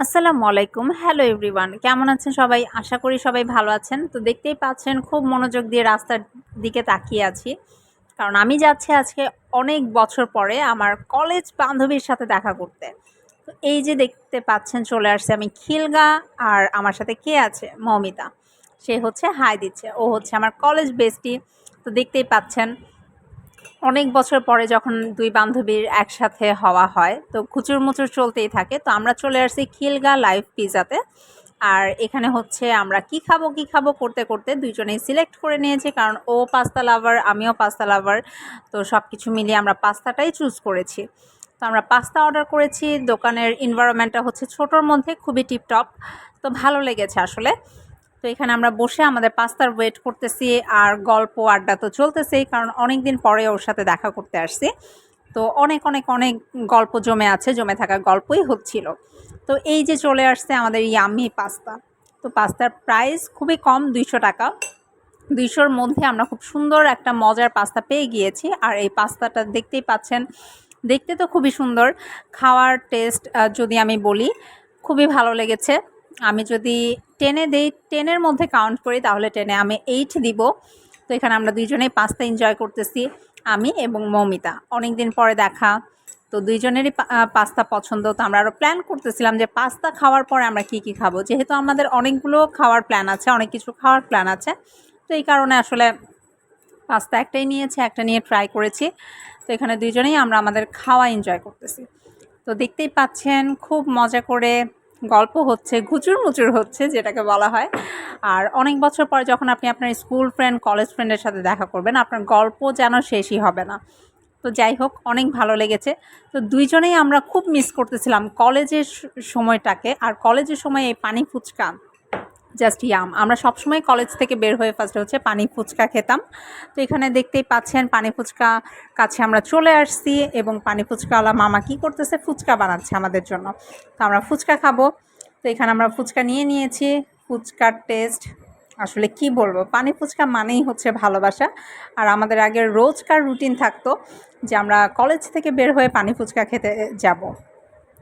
আসসালামু আলাইকুম। Hello everyone. কেমন আছেন সবাই? আশা করি সবাই ভালো আছেন। তো দেখতেই পাচ্ছেন খুব মনোযোগ দিয়ে রাস্তার দিকে তাকিয়ে আছি। কারণ আমি যাচ্ছি আজকে অনেক বছর পরে আমার কলেজ বান্ধবীর সাথে দেখা করতে। তো এই যে দেখতে পাচ্ছেন চলে আসছে আমি খিলগা আর আমার সাথে কে আছে? মৌমিতা। সে হচ্ছে হাই দিচ্ছে। ও হচ্ছে আমার কলেজ বেস্টি। তো দেখতেই পাচ্ছেন অনেক বছর পরে যখন ২ বান্ধবীর একসাথে হওয়া হয় তো খুচুর-মুচুর চলতেই থাকে। তো আমরা চলে আসছি খিলগা লাইভ পিজ্জাতে। আর এখানে হচ্ছে আমরা কি খাবো করতে ২ জনেই সিলেক্ট করে নিয়েছি। কারণ ও পাস্তা লাভার, আমিও পাস্তা লাভার। তো সবকিছু মিলিয়ে আমরা পাস্তাটাই চুজ করেছি। তো আমরা পাস্তা অর্ডার করেছি। দোকানের এনভায়রনমেন্টটা হচ্ছে ছোটোর মধ্যে খুবই টিপটপ। তো ভালো লেগেছে আসলে। তো এখানে আমরা বসে আমাদের পাস্তার ওয়েট করতেছি আর গল্প আড্ডা তো চলতেছেই, কারণ অনেক দিন পরে ওর সাথে দেখা করতে আসছি। তো অনেক গল্প জমে থাকা গল্পই হচ্ছিল। তো এই যে চলে আসছে আমাদের ইয়াম্মি পাস্তা। তো পাস্তার প্রাইস খুবই কম, ২০০ টাকা। ২০০-র মধ্যে আমরা খুব সুন্দর একটা মজার পাস্তা পেয়ে গিয়েছি। আর এই পাস্তাটা দেখতেই পাচ্ছেন, দেখতে তো খুবই সুন্দর। খাওয়ার টেস্ট যদি আমি বলি, খুবই ভালো লেগেছে। আমি যদি 10 এ দেই, 10 এর মধ্যে কাউন্ট করি তাহলে 10 এ আমি 8 দিব। তো এখানে আমরা ২ জনেই পাস্তা এনজয় করতেছি, আমি এবং মৌমিতা। অনেক দিন পরে দেখা। তো ২ জনেরই পাস্তা পছন্দ। তো আমরা আরও প্ল্যান করতেছিলাম যে পাস্তা খাওয়ার পরে আমরা কী খাবো। যেহেতু আমাদের অনেকগুলো খাওয়ার প্ল্যান আছে, অনেক কিছু খাওয়ার প্ল্যান আছে। তো এই কারণে আসলে পাস্তা একটাই নিয়েছি, একটা নিয়ে ট্রাই করেছি। তো এখানে ২ জনেই আমরা আমাদের খাওয়া এনজয় করতেছি। তো দেখতেই পাচ্ছেন খুব মজা করে গল্প হচ্ছে, ঘুচুর-মুচুর হচ্ছে যেটাকে বলা হয়। আর অনেক বছর পরে যখন আপনি আপনার স্কুল ফ্রেন্ড, কলেজ ফ্রেন্ডের সাথে দেখা করবেন, আপনার গল্প যেন শেষই হবে না। তো যাই হোক, অনেক ভালো লেগেছে। তো ২ জনেই আমরা খুব মিস করতেছিলাম কলেজের সময়টাকে। আর কলেজের সময় এই পানি ফুচকা জাস্ট ইয়াম। আমরা সবসময় কলেজ থেকে বের হয়ে ফার্স্টে হচ্ছে পানি ফুচকা খেতাম। তো এখানে দেখতেই পাচ্ছেন পানি ফুচকা কাছে আমরা চলে আসছি এবং পানি ফুচকাওয়ালা মামা কি করতেছে, ফুচকা বানাচ্ছে আমাদের জন্য। তো আমরা ফুচকা খাবো। তো এখানে আমরা ফুচকা নিয়ে নিয়েছি। ফুচকার টেস্ট আসলে কি বলবো, পানি ফুচকা মানেই হচ্ছে ভালোবাসা। আর আমাদের আগের রোজকার রুটিন থাকতো যে আমরা কলেজ থেকে বের হয়ে পানি ফুচকা খেতে যাব।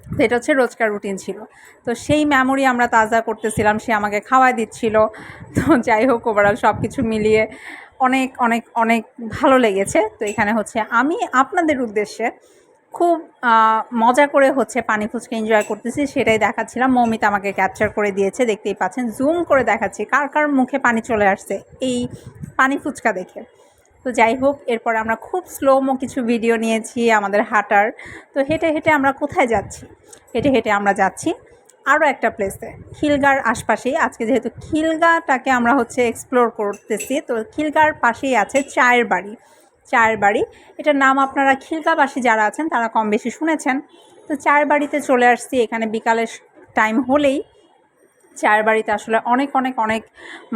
তো এটা হচ্ছে রোজকার রুটিন ছিল। তো সেই মেমোরি আমরা তাজা করতেছিলাম, সে আমাকে খাওয়াই দিচ্ছিল। তো যাই হোক, ওভারঅল সব কিছু মিলিয়ে অনেক ভালো লেগেছে। তো এখানে হচ্ছে আমি আপনাদের উদ্দেশ্যে খুব মজা করে হচ্ছে পানি ফুচকা এনজয় করতেছি, সেটাই দেখাচ্ছিলাম। মৌমিতা আমাকে ক্যাপচার করে দিয়েছে, দেখতেই পাচ্ছেন জুম করে দেখাচ্ছি কার মুখে পানি চলে আসছে এই পানি ফুচকা দেখে। তো যাই হোক, এরপর আমরা খুব স্লোমো কিছু ভিডিও নিয়েছি আমাদের হাঁটার। তো হেঁটে আমরা কোথায় যাচ্ছি? হেঁটে আমরা যাচ্ছি আরও একটা প্লেসে, খিলগার আশপাশেই। আজকে যেহেতু খিলগাটাকে আমরা হচ্ছে এক্সপ্লোর করতেছি, তো খিলগার পাশেই আছে চায়ের বাড়ি। চায়ের বাড়ি, এটার নাম আপনারা খিলগাবাসী যারা আছেন তারা কম বেশি শুনেছেন। তো চায়ের বাড়িতে চলে আসছি। এখানে বিকালের টাইম হলেই চায়ের বাড়িতে আসলে অনেক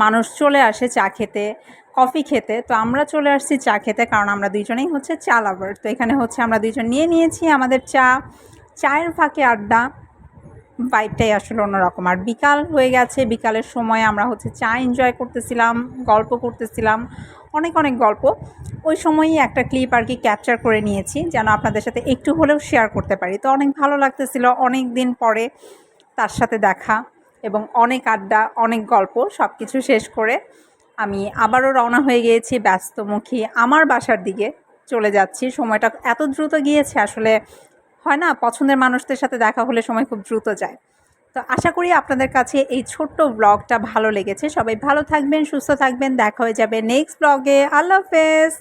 মানুষ চলে আসে চা খেতে, কফি খেতে। তো আমরা চলে আসছি চা খেতে, কারণ আমরা ২ জনেই হচ্ছে চা লাভার। তো এখানে হচ্ছে আমরা ২ জন নিয়ে নিয়েছি আমাদের চা। চায়ের ফাঁকে আড্ডা, ভাইবটাই আসলে অন্যরকম। আর বিকাল হয়ে গেছে, বিকালের সময় আমরা হচ্ছে চা এনজয় করতেছিলাম, গল্প করতেছিলাম, অনেক গল্প। ওই সময়ই একটা ক্লিপ আর কি ক্যাপচার করে নিয়েছি, যেন আপনাদের সাথে একটু হলেও শেয়ার করতে পারি। তো অনেক ভালো লাগতেছিল, অনেক দিন পরে তার সাথে দেখা এবং অনেক আড্ডা, অনেক গল্প। সব কিছু শেষ করে আমি আবারও রওনা হয়ে গিয়েছি ব্যস্তমুখী আমার বাসার দিকে চলে যাচ্ছি। সময়টা এত দ্রুত গিয়েছে, আসলে হয় না, পছন্দের মানুষদের সাথে দেখা হলে সময় খুব দ্রুত যায়। তো আশা করি আপনাদের কাছে এই ছোট্ট ব্লগটা ভালো লেগেছে। সবাই ভালো থাকবেন, সুস্থ থাকবেন। দেখা হয়ে যাবে নেক্সট ব্লগে। আল্লাহ হাফেজ।